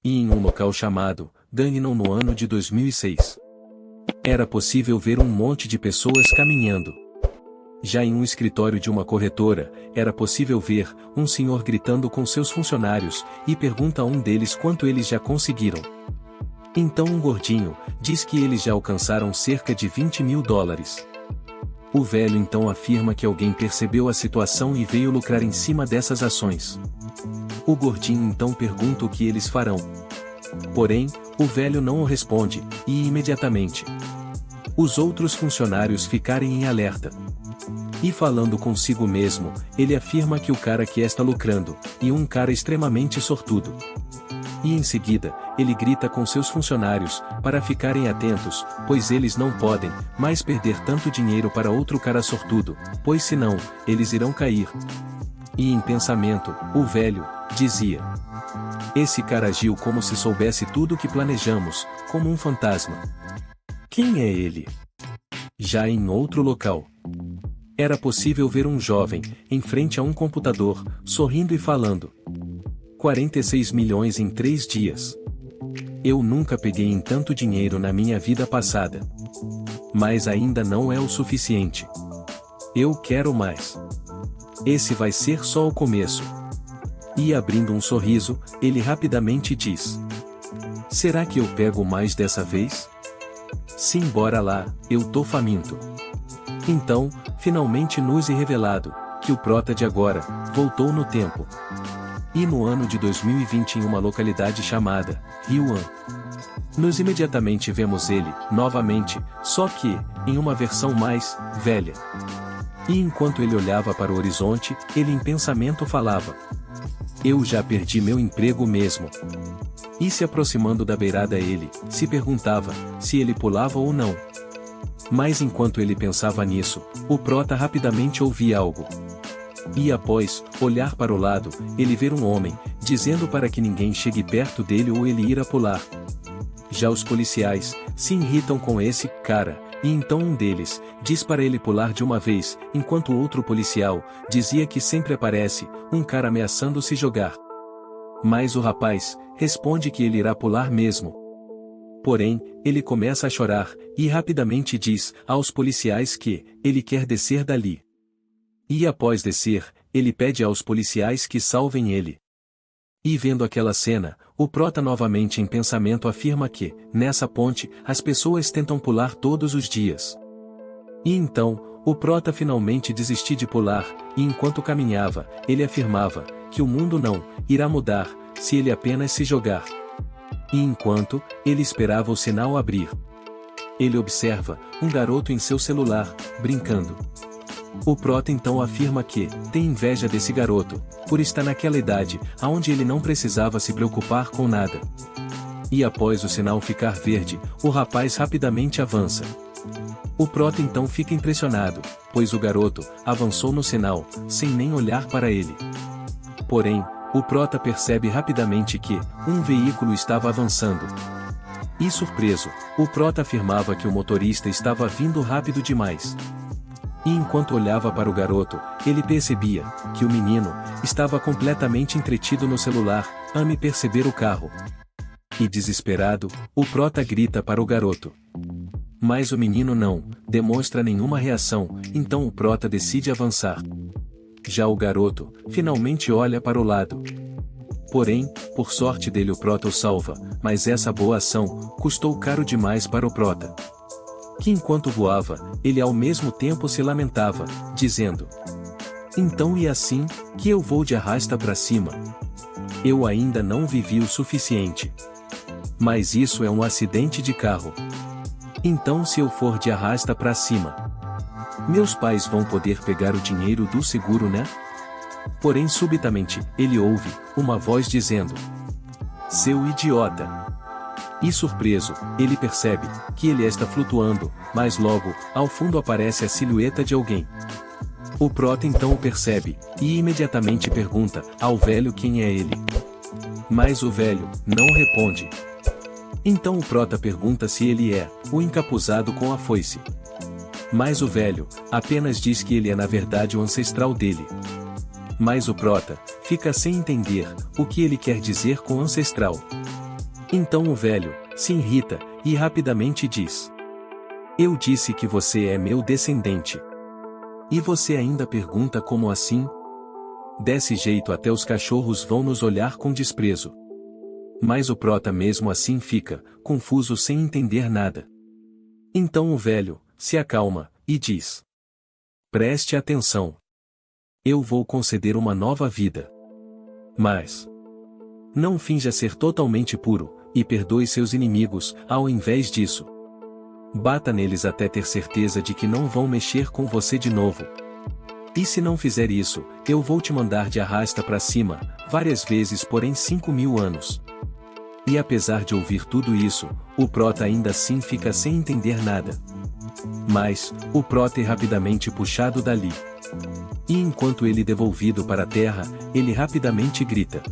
e em um local chamado Gagnon no ano de 2006. Era possível ver um monte de pessoas caminhando. Já em um escritório de uma corretora, era possível ver um senhor gritando com seus funcionários e pergunta a um deles quanto eles já conseguiram. Então um gordinho diz que eles já alcançaram cerca de 20 mil dólares. O velho então afirma que alguém percebeu a situação e veio lucrar em cima dessas ações. O gordinho então pergunta o que eles farão. Porém, o velho não o responde, e imediatamente os outros funcionários ficarem em alerta. E falando consigo mesmo, ele afirma que o cara que está lucrando, e um cara extremamente sortudo. E em seguida, ele grita com seus funcionários, para ficarem atentos, pois eles não podem mais perder tanto dinheiro para outro cara sortudo, pois senão, eles irão cair. E em pensamento, o velho dizia: esse cara agiu como se soubesse tudo o que planejamos, como um fantasma. Quem é ele? Já em outro local, era possível ver um jovem, em frente a um computador, sorrindo e falando: 46 milhões em 3 dias. Eu nunca peguei em tanto dinheiro na minha vida passada. Mas ainda não é o suficiente. Eu quero mais. Esse vai ser só o começo. E abrindo um sorriso, ele rapidamente diz: será que eu pego mais dessa vez? Sim, bora lá, eu tô faminto. Então, finalmente nos é revelado que o prota de agora voltou no tempo. E no ano de 2020 em uma localidade chamada Ryuan. Nos imediatamente vemos ele, novamente, só que, em uma versão mais velha. E enquanto ele olhava para o horizonte, ele em pensamento falava: eu já perdi meu emprego mesmo. E se aproximando da beirada ele, se perguntava, se ele pulava ou não. Mas enquanto ele pensava nisso, o prota rapidamente ouvia algo. E após olhar para o lado, ele vê um homem, dizendo para que ninguém chegue perto dele ou ele irá pular. Já os policiais se irritam com esse cara, e então um deles diz para ele pular de uma vez, enquanto o outro policial dizia que sempre aparece um cara ameaçando se jogar. Mas o rapaz responde que ele irá pular mesmo. Porém, ele começa a chorar, e rapidamente diz aos policiais que ele quer descer dali. E após descer, ele pede aos policiais que salvem ele. E vendo aquela cena, o prota novamente em pensamento afirma que, nessa ponte, as pessoas tentam pular todos os dias. E então, o prota finalmente desistiu de pular, e enquanto caminhava, ele afirmava que o mundo não irá mudar se ele apenas se jogar. E enquanto ele esperava o sinal abrir, ele observa um garoto em seu celular, brincando. O prota então afirma que tem inveja desse garoto, por estar naquela idade, aonde ele não precisava se preocupar com nada. E após o sinal ficar verde, o rapaz rapidamente avança. O prota então fica impressionado, pois o garoto avançou no sinal, sem nem olhar para ele. Porém, o prota percebe rapidamente que um veículo estava avançando. E surpreso, o prota afirmava que o motorista estava vindo rápido demais. E enquanto olhava para o garoto, ele percebia que o menino estava completamente entretido no celular, a me perceber o carro. E desesperado, o prota grita para o garoto. Mas o menino não demonstra nenhuma reação, então o prota decide avançar. Já o garoto finalmente olha para o lado. Porém, por sorte dele o prota o salva, mas essa boa ação custou caro demais para o prota. Que enquanto voava, ele ao mesmo tempo se lamentava, dizendo: então e assim, que eu vou de arrasta para cima? Eu ainda não vivi o suficiente. Mas isso é um acidente de carro. Então se eu for de arrasta para cima, meus pais vão poder pegar o dinheiro do seguro, né? Porém subitamente, ele ouve uma voz dizendo: seu idiota! E surpreso, ele percebe que ele está flutuando, mas logo, ao fundo aparece a silhueta de alguém. O prota então o percebe, e imediatamente pergunta ao velho quem é ele. Mas o velho não responde. Então o prota pergunta se ele é o encapuzado com a foice. Mas o velho apenas diz que ele é na verdade o ancestral dele. Mas o prota fica sem entender o que ele quer dizer com ancestral. Então o velho se irrita e rapidamente diz: Eu disse que você é meu descendente. E você ainda pergunta como assim? Desse jeito até os cachorros vão nos olhar com desprezo. Mas o prota mesmo assim fica confuso sem entender nada. Então o velho se acalma e diz: Preste atenção. Eu vou conceder uma nova vida. Mas não finja ser totalmente puro, e perdoe seus inimigos, ao invés disso. Bata neles até ter certeza de que não vão mexer com você de novo. E se não fizer isso, eu vou te mandar de arrasta para cima, várias vezes por 5.000 anos. E apesar de ouvir tudo isso, o prota ainda assim fica sem entender nada. Mas o prota é rapidamente puxado dali. E enquanto ele é devolvido para a terra, ele rapidamente grita: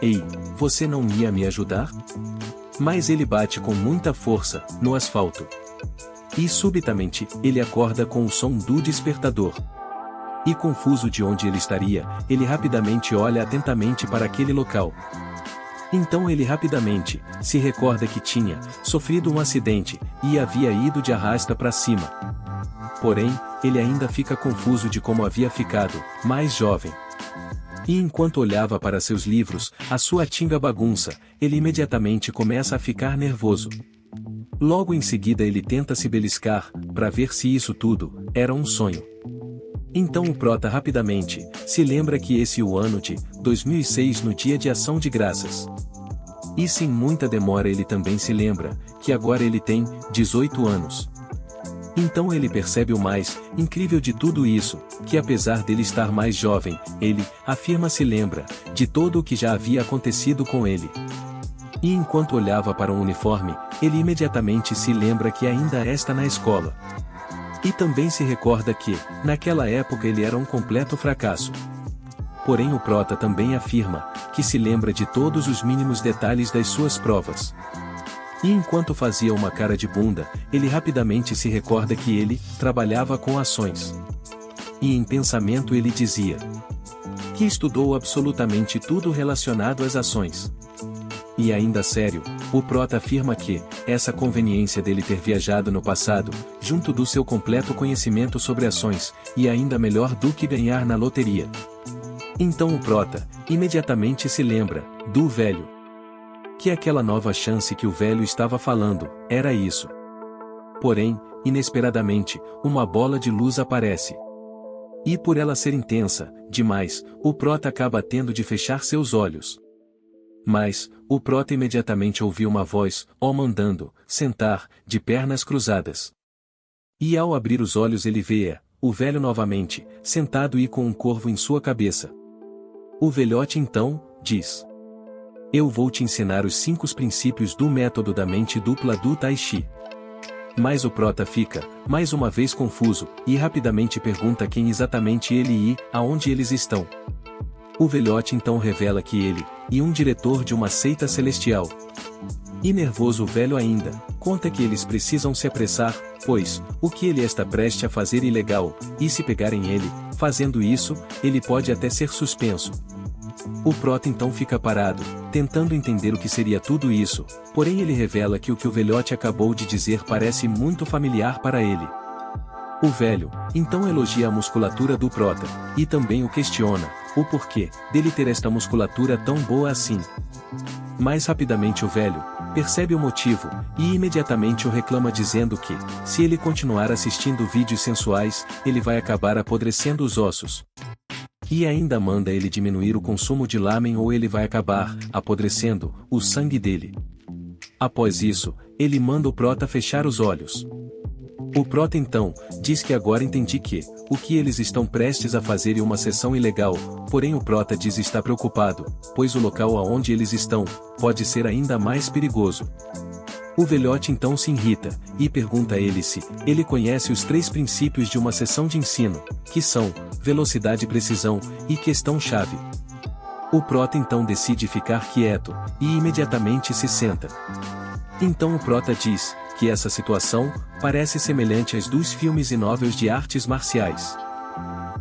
Ei, você não ia me ajudar? Mas ele bate com muita força no asfalto. E subitamente, ele acorda com o som do despertador. E confuso de onde ele estaria, ele rapidamente olha atentamente para aquele local. Então ele rapidamente se recorda que tinha sofrido um acidente e havia ido de arrasta para cima. Porém, ele ainda fica confuso de como havia ficado mais jovem. E enquanto olhava para seus livros, a sua antiga bagunça, ele imediatamente começa a ficar nervoso. Logo em seguida ele tenta se beliscar, para ver se isso tudo era um sonho. Então o prota rapidamente se lembra que esse é o ano de 2006 no dia de ação de graças. E sem muita demora ele também se lembra que agora ele tem 18 anos. Então ele percebe o mais incrível de tudo isso, que apesar dele estar mais jovem, ele afirma se lembra de todo o que já havia acontecido com ele. E enquanto olhava para um uniforme, ele imediatamente se lembra que ainda está na escola. E também se recorda que, naquela época ele era um completo fracasso. Porém o prota também afirma que se lembra de todos os mínimos detalhes das suas provas. E enquanto fazia uma cara de bunda, ele rapidamente se recorda que ele trabalhava com ações. E em pensamento ele dizia que estudou absolutamente tudo relacionado às ações. E ainda sério, o prota afirma que essa conveniência dele ter viajado no passado, junto do seu completo conhecimento sobre ações, e ainda melhor do que ganhar na loteria. Então o prota imediatamente se lembra do velho. Que aquela nova chance que o velho estava falando era isso. Porém, inesperadamente, uma bola de luz aparece. E por ela ser intensa demais, o prota acaba tendo de fechar seus olhos. Mas o prota imediatamente ouviu uma voz o mandando sentar, de pernas cruzadas. E ao abrir os olhos ele vê o velho novamente, sentado e com um corvo em sua cabeça. O velhote então diz: Eu vou te ensinar os 5 princípios do método da mente dupla do Tai Chi. Mas o prota fica, mais uma vez confuso, e rapidamente pergunta quem exatamente ele e aonde eles estão. O velhote então revela que ele e um diretor de uma seita celestial. E nervoso o velho ainda, conta que eles precisam se apressar, pois, o que ele está prestes a fazer é ilegal, e se pegarem ele, fazendo isso, ele pode até ser suspenso. O prota então fica parado, tentando entender o que seria tudo isso, porém ele revela que o velhote acabou de dizer parece muito familiar para ele. O velho, então elogia a musculatura do prota, e também o questiona, o porquê dele ter esta musculatura tão boa assim. Mais rapidamente o velho percebe o motivo, e imediatamente o reclama dizendo que, se ele continuar assistindo vídeos sensuais, ele vai acabar apodrecendo os ossos. E ainda manda ele diminuir o consumo de lamen ou ele vai acabar apodrecendo o sangue dele. Após isso, ele manda o prota fechar os olhos. O prota então diz que agora entendi que o que eles estão prestes a fazer é uma sessão ilegal, porém o prota diz estar preocupado, pois o local aonde eles estão pode ser ainda mais perigoso. O velhote então se irrita e pergunta a ele se ele conhece os 3 princípios de uma sessão de ensino, que são velocidade, precisão e questão-chave. O prota então decide ficar quieto e imediatamente se senta. Então o prota diz que essa situação parece semelhante às dos filmes e novelas de artes marciais.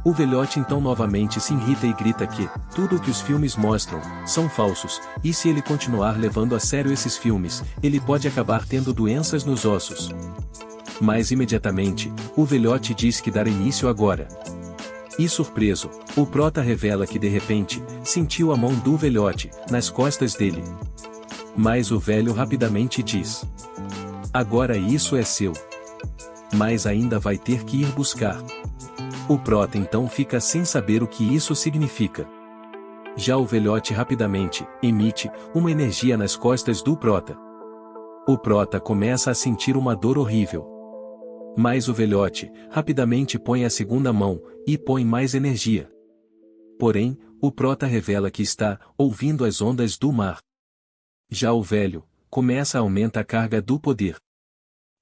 O velhote então novamente se irrita e grita que tudo o que os filmes mostram são falsos, e se ele continuar levando a sério esses filmes, ele pode acabar tendo doenças nos ossos. Mas imediatamente, o velhote diz que dará início agora. E surpreso, o prota revela que de repente, sentiu a mão do velhote nas costas dele. Mas o velho rapidamente diz: agora isso é seu. Mas ainda vai ter que ir buscar. O prota então fica sem saber o que isso significa. Já o velhote rapidamente emite uma energia nas costas do prota. O prota começa a sentir uma dor horrível. Mas o velhote rapidamente põe a segunda mão e põe mais energia. Porém, o prota revela que está ouvindo as ondas do mar. Já o velho começa a aumentar a carga do poder.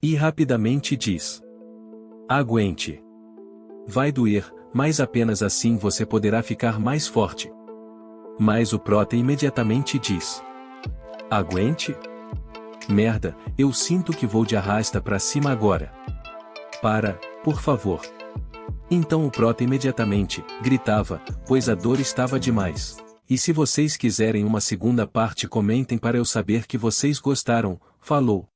E rapidamente diz: aguente. Vai doer, mas apenas assim você poderá ficar mais forte. Mas o prota imediatamente diz: aguente? Merda, eu sinto que vou de arrasta pra cima agora. Para, por favor. Então o prota imediatamente gritava, pois a dor estava demais. E se vocês quiserem uma segunda parte, comentem para eu saber que vocês gostaram. Falou.